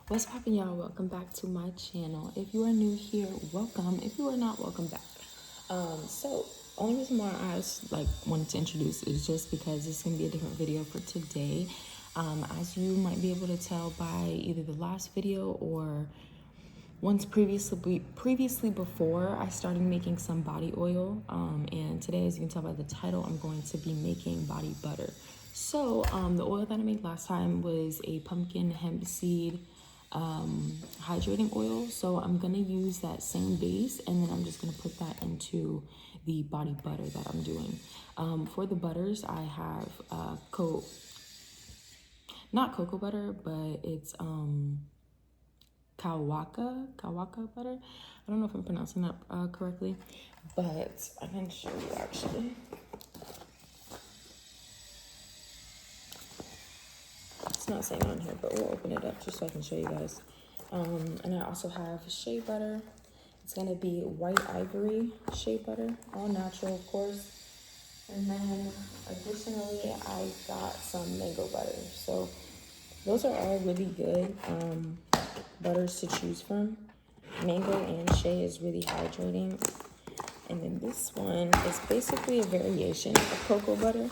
What's poppin', y'all? Welcome back to my channel. If you are new here, welcome. If you are not, welcome back. So only reason why I wanted to introduce is just because it's gonna be a different video for today. As you might be able to tell by either the last video or once previously before, I started making some body oil. And today, as you can tell by the title, I'm going to be making body butter. So the oil that I made last time was a pumpkin hemp seed hydrating oil. So I'm gonna use that same base, and then I'm just gonna put that into the body butter that I'm doing. For the butters, I have not cocoa butter, but it's Kawaka butter. I don't know if I'm pronouncing that correctly, but I can show you actually. It's not saying on here, but we'll open it up just so I can show you guys. And I also have shea butter. It's gonna be white ivory shea butter, all natural, of course. And then additionally, I got some mango butter. So those are all really good butters to choose from. Mango and shea is really hydrating. And then this one is basically a variation of cocoa butter,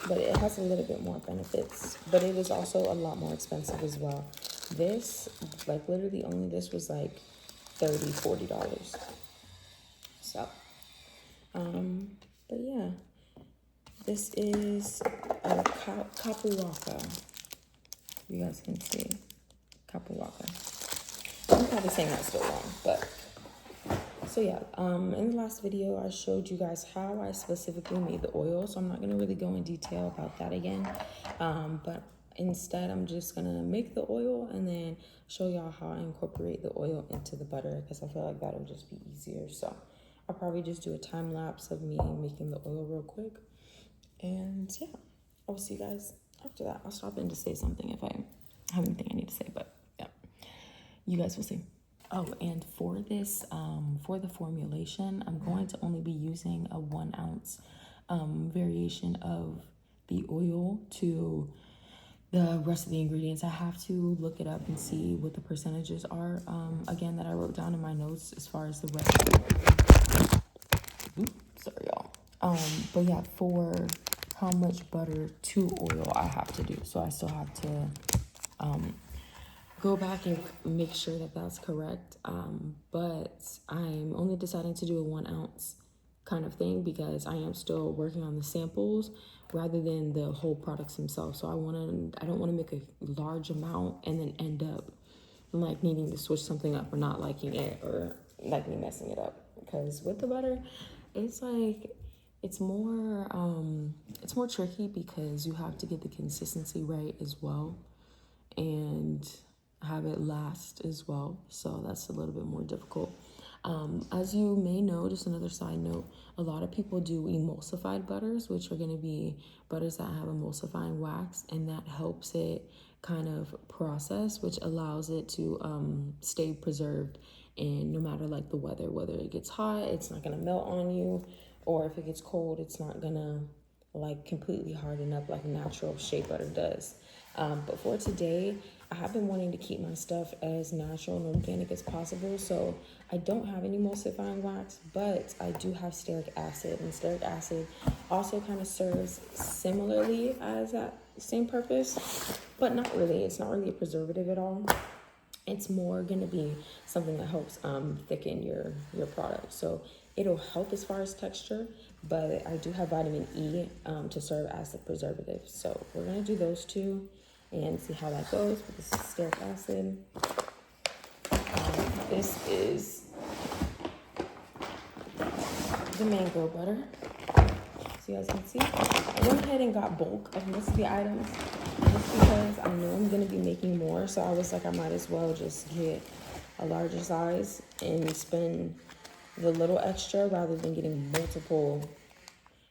but it has a little bit more benefits, but it is also a lot more expensive as well. This, like literally only this was like $30-$40. So, but yeah, this is a Kapuwaka. You guys can see Kapuwaka. I'm probably saying that still wrong, but so yeah, in the last video, I showed you guys how I specifically made the oil, so I'm not gonna really go in detail about that again, but instead, I'm just gonna make the oil and then show y'all how I incorporate the oil into the butter, because I feel like that'll just be easier. So I'll probably just do a time lapse of me making the oil real quick, and yeah, I'll see you guys after that. I'll stop in to say something if I have anything I need to say, but yeah, you guys will see. Oh, and for this, for the formulation, I'm going to only be using a 1 ounce variation of the oil to the rest of the ingredients. I have to look it up and see what the percentages are, again, that I wrote down in my notes as far as the recipe. Oops, sorry, y'all. But yeah, for how much butter to oil I have to do. So I still have to go back and make sure that that's correct. But I'm only deciding to do a 1 ounce kind of thing because I am still working on the samples rather than the whole products themselves. So I don't want to make a large amount and then end up like needing to switch something up or not liking it or like me messing it up. Because with the butter, it's like it's more tricky because you have to get the consistency right as well and have it last as well. So that's a little bit more difficult. As you may know, just another side note, a lot of people do emulsified butters, which are going to be butters that have emulsifying wax, and that helps it kind of process, which allows it to stay preserved. And no matter like the weather, whether it gets hot, it's not going to melt on you, or if it gets cold, it's not going to like completely harden up like natural shea butter does. But for today, I have been wanting to keep my stuff as natural and organic as possible. So I don't have any emulsifying wax, but I do have stearic acid. And stearic acid also kind of serves similarly as that same purpose, but not really. It's not really a preservative at all. It's more going to be something that helps thicken your product. So it'll help as far as texture, but I do have vitamin E to serve as a preservative. So we're going to do those two and see how that goes with this stearic acid. This is the mango butter. So you guys can see, I went ahead and got bulk of most of the items just because I know I'm going to be making more. So I was like, I might as well just get a larger size and spend the little extra rather than getting multiple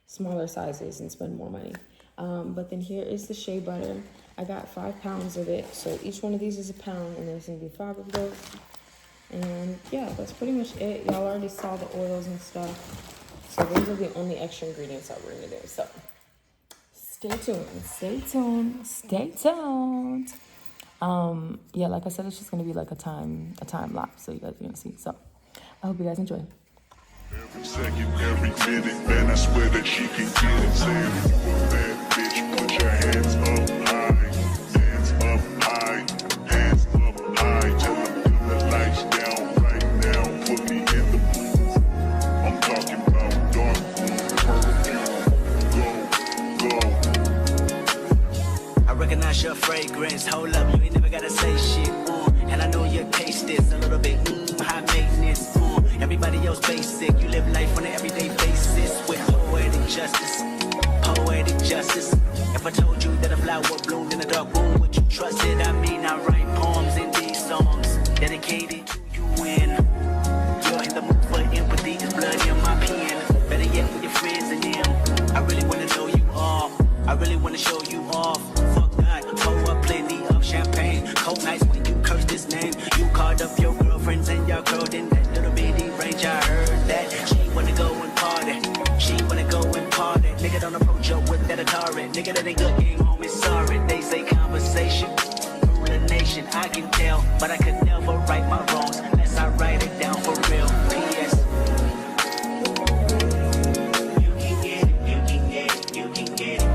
smaller sizes and spend more money. But then here is the shea butter. I got 5 pounds of it. So each one of these is a pound, and there's going to be 5 of those. And yeah, that's pretty much it. Y'all already saw the oils and stuff. So those are the only extra ingredients that we're going to do. So stay tuned. Yeah, like I said, it's just gonna be like a time lapse, so you guys are gonna see. So I hope you guys enjoy. Every second, every minute, man, I swear that she can get it. Say if you a bad bitch, put your hands up high, hands up high, hands up high. Tell them dim the lights down right now, put me in the mood. I'm talking about dark room, perfume, go, go. I recognize your fragrance, hold up, you ain't never gotta say shit, and I know your taste is a little bit, high maintenance, everybody else basic, you live life on an everyday basis, with poetic justice, poetic justice. If I told you that a flower bloomed in a dark room, would you trust it? I mean, I write poems in these songs, dedicated to you, and you're in the mood for empathy, it's blood in my pen, better yet with your friends and them, I really wanna know you all, I really wanna show you off. Pour up plenty of champagne. Cold nights when you curse this name. You called up your girlfriends and your girl in that little bitty range. I heard that she wanna go and party. She wanna go and party. Nigga don't approach her with that Atari. Nigga that ain't good game home is sorry. They say conversation rule a nation. I can tell, but I could never right my wrongs unless I write it down for real. P.S. You can get it, you can get it, you can get it.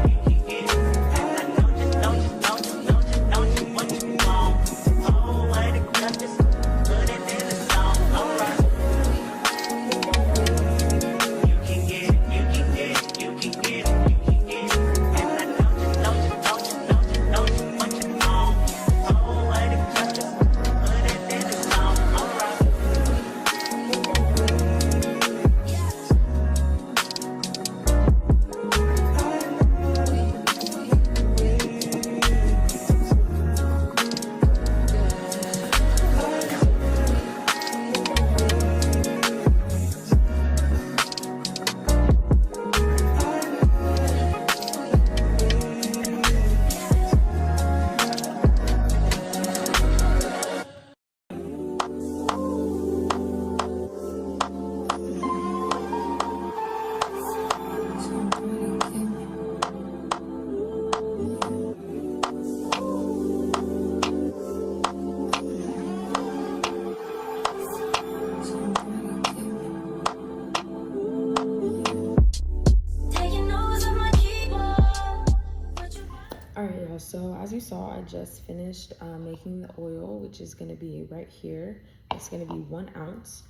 So as you saw, I just finished making the oil, which is going to be right here. It's going to be 1 ounce.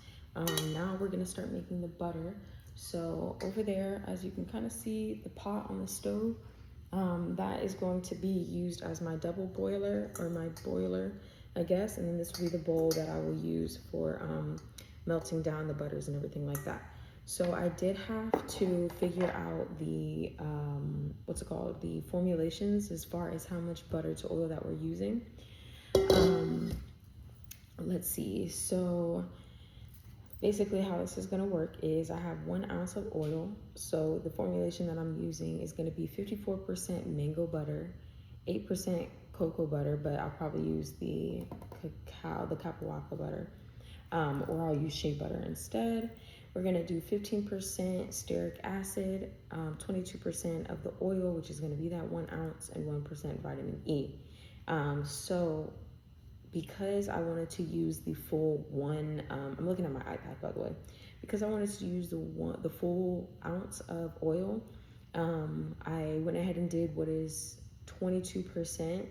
Now we're going to start making the butter. So over there, as you can kind of see, the pot on the stove, that is going to be used as my double boiler, or my boiler, I guess. And then this will be the bowl that I will use for melting down the butters and everything like that. So I did have to figure out the, the formulations as far as how much butter to oil that we're using. Let's see. So basically how this is going to work is I have 1 ounce of oil. So the formulation that I'm using is going to be 54% mango butter, 8% cocoa butter, but I'll probably use the Capuaca butter, or I'll use shea butter instead. We're gonna do 15% stearic acid, 22% of the oil, which is gonna be that 1 ounce, and 1% vitamin E. So because I wanted to use the full I'm looking at my iPad, by the way, because I wanted to use the full ounce of oil, I went ahead and did what is 22%,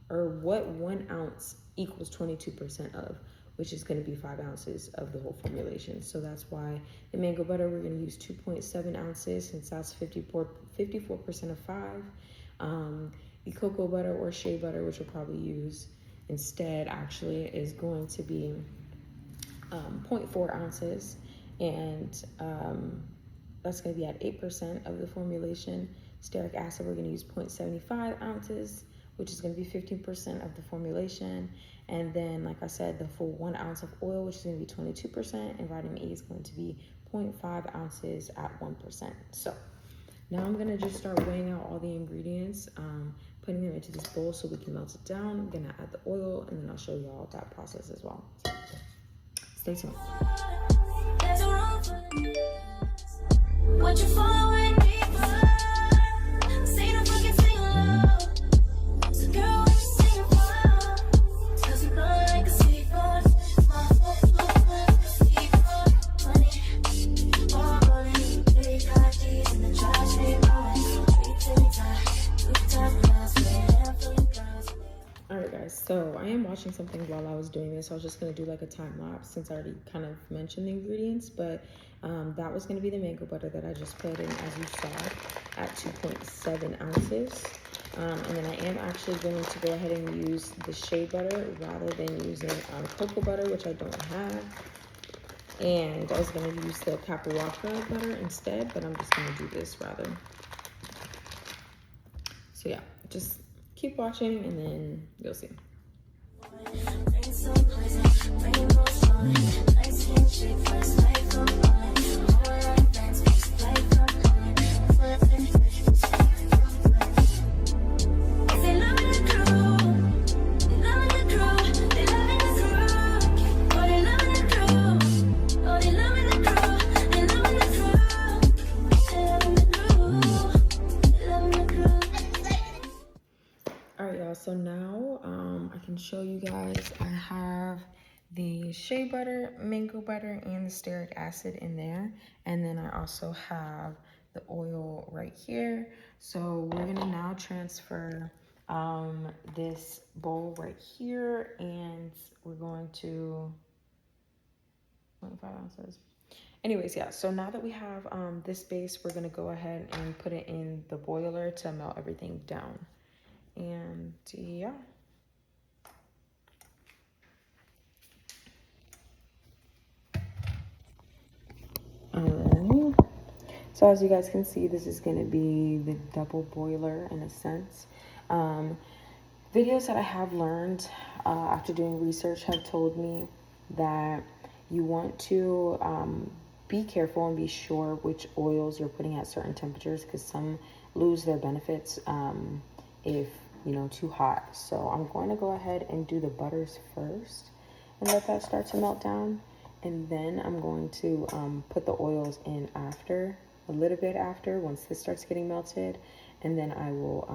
or what 1 ounce equals 22% of, which is going to be 5 ounces of the whole formulation. So that's why the mango butter, we're going to use 2.7 ounces, since that's 54% of 5. The cocoa butter or shea butter, which we'll probably use instead, actually, is going to be 0.4 ounces, and that's going to be at 8% of the formulation. Stearic acid, we're going to use 0.75 ounces, which is going to be 15% of the formulation. And then, like I said, the full 1 ounce of oil, which is going to be 22%, and vitamin E is going to be 0.5 ounces at 1%. So now I'm going to just start weighing out all the ingredients, putting them into this bowl so we can melt it down. I'm going to add the oil, and then I'll show you all that process as well. So stay tuned. What you forward deeper. Say the fucking sing along. So girl, what you singing for? so I am watching something while I was doing this. I was just gonna do like a time lapse since I already kind of mentioned the ingredients, but that was gonna be the mango butter that I just put in, as you saw, at 2.7 ounces. And then I am actually going to go ahead and use the shea butter rather than using cocoa butter, which I don't have. And I was gonna use the Capuaca butter instead, but I'm just gonna do this rather. So yeah, just keep watching and then you'll see. So now I can show you guys I have the shea butter, mango butter, and the stearic acid in there, and then I also have the oil right here. So we're gonna now transfer this bowl right here, and we're going to 25 ounces. Anyways, yeah, so now that we have this base, we're gonna go ahead and put it in the boiler to melt everything down. And yeah. So as you guys can see, this is going to be the double boiler in a sense. Videos that I have learned after doing research have told me that you want to be careful and be sure which oils you're putting at certain temperatures, because some lose their benefits if too hot. So I'm going to go ahead and do the butters first and let that start to melt down, and then I'm going to put the oils in after, a little bit after, once this starts getting melted, and then I will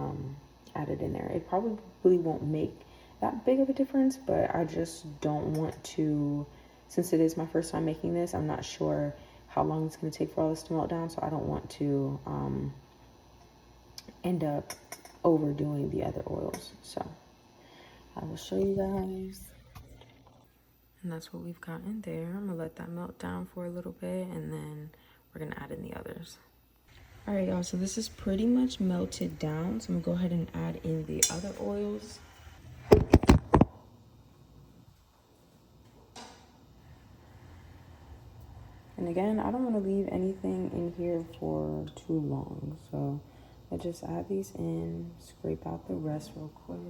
add it in there. It probably won't make that big of a difference, but I just don't want to, since it is my first time making this, I'm not sure how long it's going to take for all this to melt down, so I don't want to end up overdoing the other oils. So I will show you guys. And that's what we've got in there. I'm gonna let that melt down for a little bit, and then we're gonna add in the others. All right, y'all, so this is pretty much melted down, so I'm gonna go ahead and add in the other oils. And again, I don't want to leave anything in here for too long, so I just add these in, scrape out the rest real quick.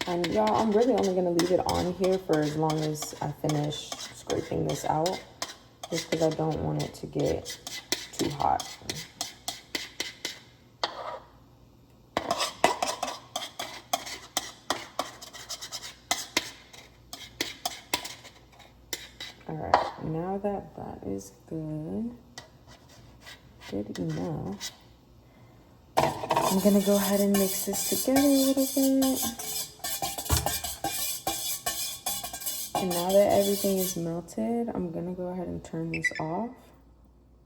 And y'all, I'm really only gonna leave it on here for as long as I finish scraping this out, just because I don't want it to get too hot. All right, now that that is good enough, I'm gonna go ahead and mix this together a little bit. And now that everything is melted, I'm gonna go ahead and turn this off.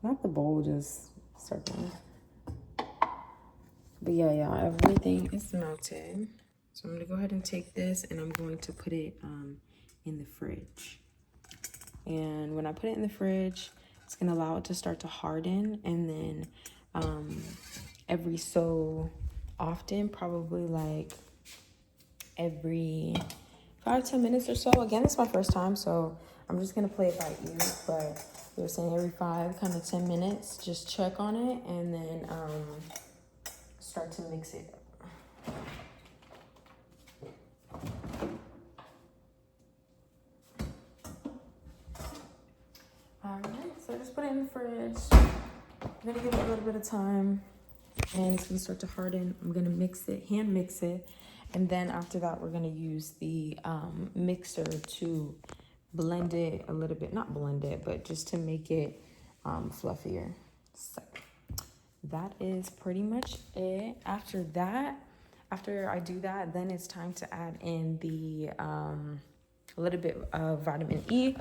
Not the bowl, just circling. But yeah, everything is melted. So I'm gonna go ahead and take this and I'm going to put it in the fridge. And when I put it in the fridge, it's gonna allow it to start to harden, and then every so often, probably like every 5-10 minutes or so. Again, it's my first time, so I'm just gonna play it by ear, but they were saying every 5-10 minutes, just check on it and then start to mix it. Alright, so just put it in the fridge. I'm gonna give it a little bit of time and it's gonna start to harden. I'm gonna mix it, hand mix it, And then after that, we're gonna use the mixer to blend it a little bit, not blend it, but just to make it fluffier. So that is pretty much it. After that, after I do that, then it's time to add in the a little bit of vitamin E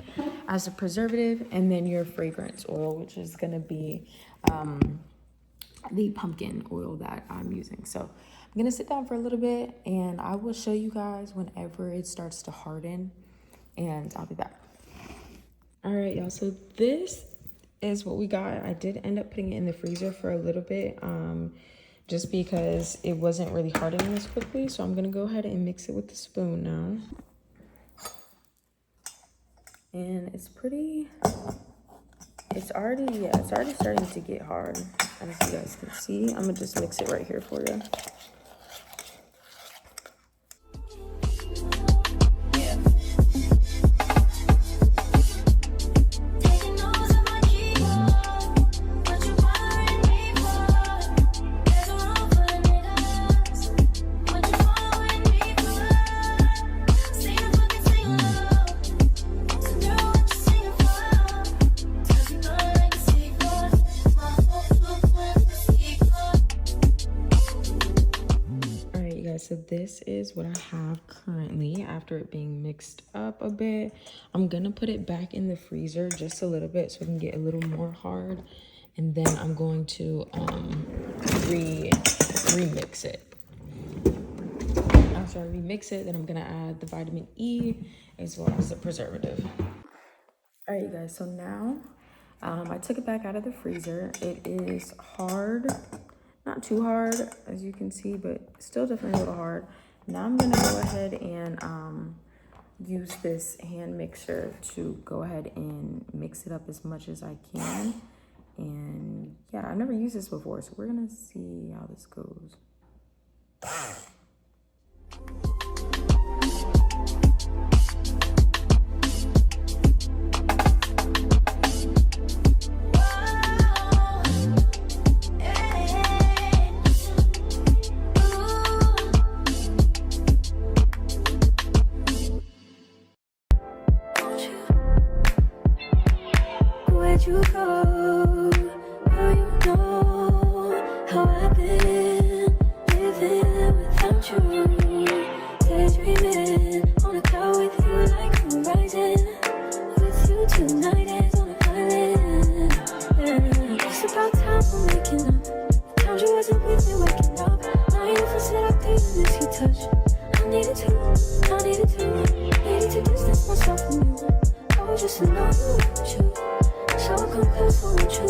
as a preservative, and then your fragrance oil, which is gonna be the pumpkin oil that I'm using. So I'm gonna sit down for a little bit and I will show you guys whenever it starts to harden, and I'll be back. All right, y'all, so this is what we got. I did end up putting it in the freezer for a little bit, just because it wasn't really hardening as quickly. So I'm gonna go ahead and mix it with the spoon now. And it's already starting to get hard, as you guys can see. I'm gonna just mix it right here for you. So this is what I have currently after it being mixed up a bit. I'm gonna put it back in the freezer just a little bit so it can get a little more hard, and then I'm going to remix it. After I remix it, then I'm gonna add the vitamin E as well as the preservative. All right, you guys, so now I took it back out of the freezer. It is hard. Not too hard, as you can see, but still definitely a little hard. Now I'm gonna go ahead and use this hand mixer to go ahead and mix it up as much as I can. And yeah, I've never used this before, so we're gonna see how this goes. You go, oh, you know how I've been living without you. Daydreaming on a cloud with you like horizon. With you tonight is on an island. Yeah. It's about time we're making up. The times you wasn't with me waking up. Now you never said I couldn't miss your touch. I needed to distance myself from you. I was just in love with you. So I'll come close, won't you?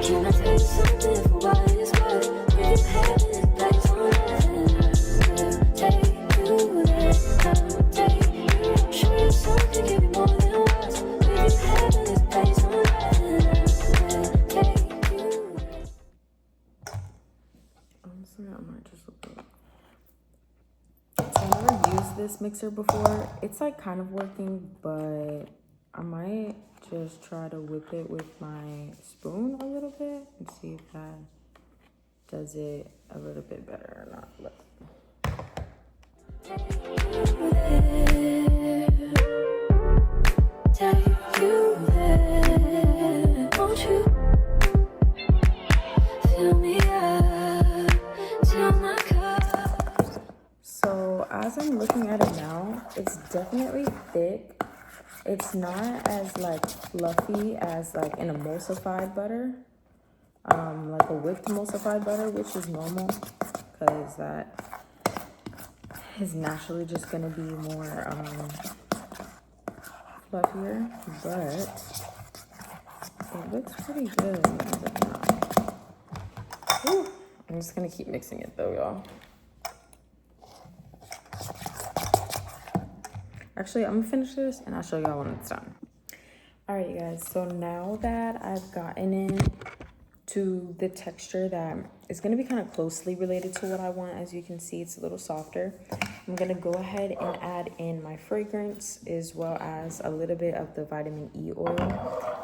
Can I tell you something for what it's worth? We've had it back on that. Take you there, I'll take you. I'm sure you're something, give me more than words. We've had it back on that. Take you there. Honestly, I might just look up. So I've never used this mixer before. It's like kind of working, but I might just try to whip it with my spoon a little bit and see if that does it a little bit better or not. But so as I'm looking at it now, it's definitely thick. It's not as like fluffy as like an emulsified butter, like a whipped emulsified butter, which is normal because that is naturally just gonna be more fluffier, but it looks pretty good. Whew. I'm just gonna keep mixing it though, y'all. Actually, I'm gonna finish this and I'll show y'all when it's done. All right, you guys, so now that I've gotten it to the texture that is going to be kind of closely related to what I want. As you can see, it's a little softer. I'm going to go ahead and add in my fragrance as well as a little bit of the vitamin E oil.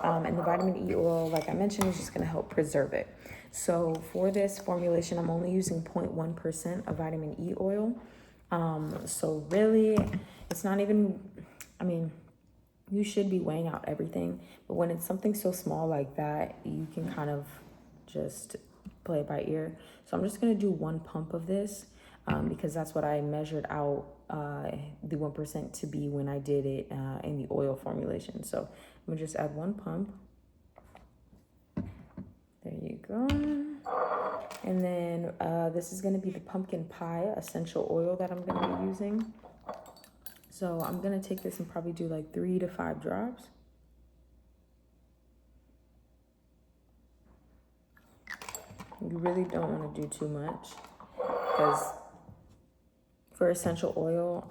And the vitamin E oil, like I mentioned, is just going to help preserve it. So for this formulation, I'm only using 0.1% of vitamin E oil. So really, it's not even, I mean, you should be weighing out everything, but when it's something so small like that, you can kind of just play it by ear. So I'm just gonna do 1 pump of this because that's what I measured out the 1% to be when I did it in the oil formulation. So I'm gonna just add 1 pump. There you go. And then this is gonna be the pumpkin pie essential oil that I'm gonna be using. So I'm gonna take this and probably do like 3 to 5 drops. You really don't want to do too much because for essential oil,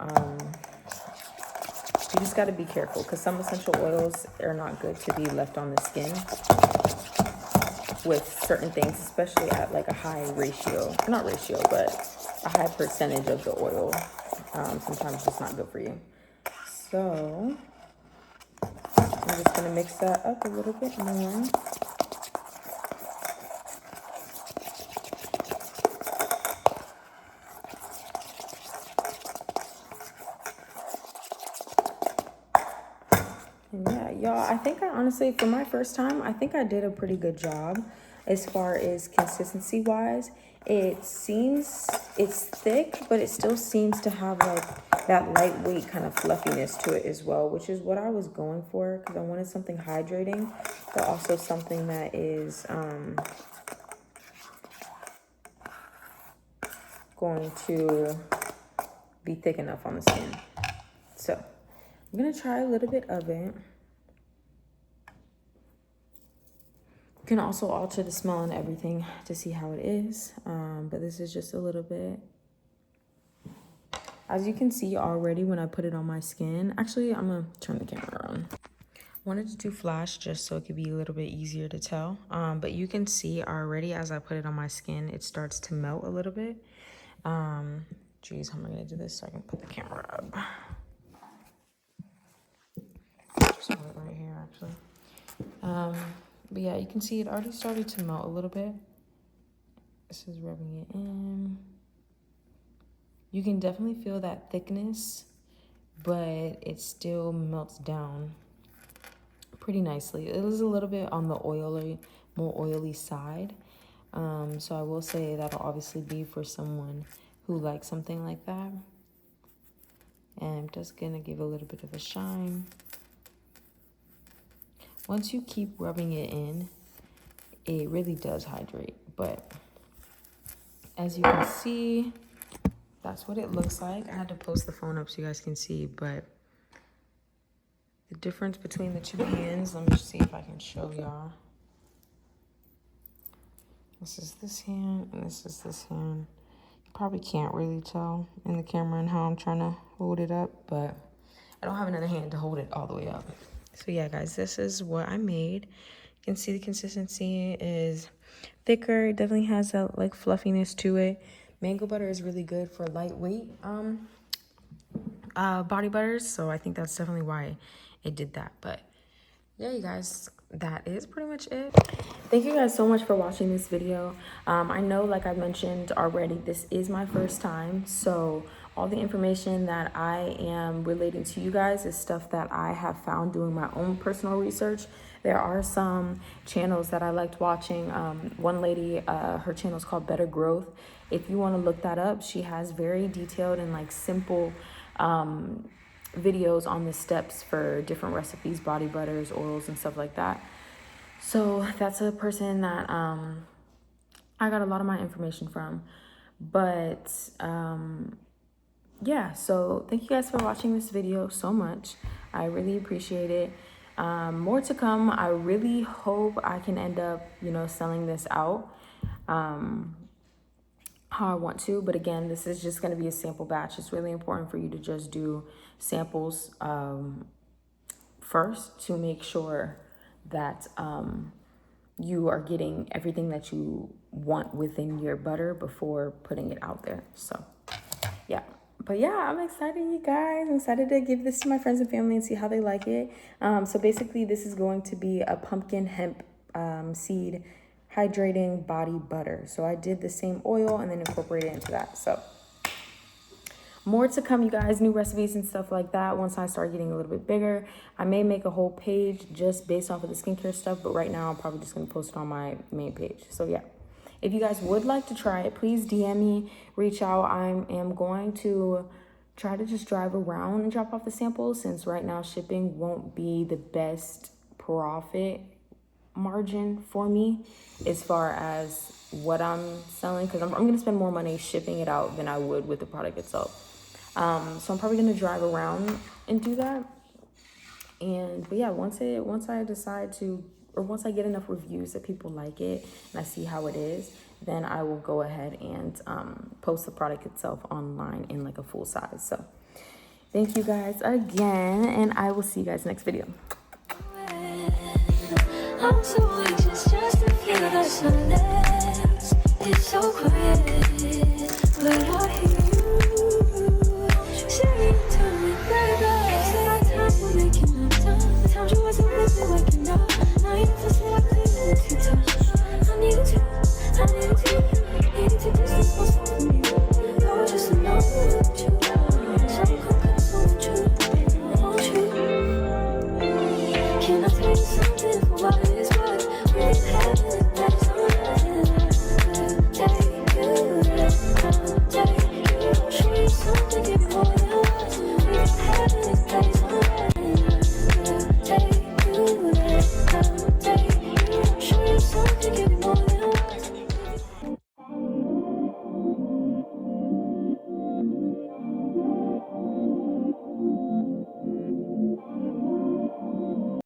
you just got to be careful because some essential oils are not good to be left on the skin with certain things, especially at like a high ratio, not ratio, but a high percentage of the oil. Sometimes it's not good for you. So I'm just gonna mix that up a little bit more. And yeah, y'all, I think I honestly, for my first time, I think I did a pretty good job as far as consistency wise. It seems, it's thick, but it still seems to have like that lightweight kind of fluffiness to it as well, which is what I was going for because I wanted something hydrating, but also something that is going to be thick enough on the skin. So I'm gonna try a little bit of it. You can also alter the smell and everything to see how it is, but this is just a little bit. As you can see already when I put it on my skin, actually I'm gonna turn the camera around. I wanted to do flash just so it could be a little bit easier to tell, but you can see already as I put it on my skin, it starts to melt a little bit. Geez, how am I gonna do this so I can put the camera up? Just put it right here actually. But yeah, you can see it already started to melt a little bit. This is rubbing it in. You can definitely feel that thickness, but it still melts down pretty nicely. It is a little bit on the more oily side. So I will say that'll obviously be for someone who likes something like that. And I'm just gonna give a little bit of a shine. Once you keep rubbing it in, it really does hydrate. But as you can see, that's what it looks like. I had to post the phone up so you guys can see, but the difference between the two hands, let me see if I can show y'all. This is this hand and this is this hand. You probably can't really tell in the camera and how I'm trying to hold it up, but I don't have another hand to hold it all the way up. So yeah, guys, this is what I made. You can see the consistency is thicker. It definitely has that like fluffiness to it. Mango butter is really good for lightweight body butters, so I think that's definitely why it did that. But yeah, you guys, that is pretty much it. Thank you guys so much for watching this video. I know, like I mentioned already, this is my first time, so all the information that I am relating to you guys is stuff that I have found doing my own personal research. There are some channels that I liked watching. One lady, her channel is called Better Growth. If you want to look that up, she has very detailed and like simple videos on the steps for different recipes, body butters, oils, and stuff like that. So that's a person that I got a lot of my information from. But yeah, so thank you guys for watching this video so much. I really appreciate it. More to come. I really hope I can end up, selling this out how I want to. But again, this is just going to be a sample batch. It's really important for you to just do samples first to make sure that you are getting everything that you want within your butter before putting it out there. So yeah, but yeah, I'm excited, you guys. I'm excited to give this to my friends and family and see how they like it. So basically this is going to be a pumpkin hemp seed hydrating body butter. So I did the same oil and then incorporated it into that. So more to come, you guys, new recipes and stuff like that. Once I start getting a little bit bigger, I may make a whole page just based off of the skincare stuff, but right now I'm probably just going to post it on my main page. So yeah, if you guys would like to try it, please DM me, reach out. I am going to try to just drive around and drop off the samples, since right now shipping won't be the best profit margin for me as far as what I'm selling, because I'm going to spend more money shipping it out than I would with the product itself. So I'm probably going to drive around and do that. But yeah, once I decide to, or once I get enough reviews that people like it and I see how it is, then I will go ahead and post the product itself online in like a full size. So thank you guys again, and I will see you guys next video. I'm so anxious just to feel the sun dance. It's so quiet.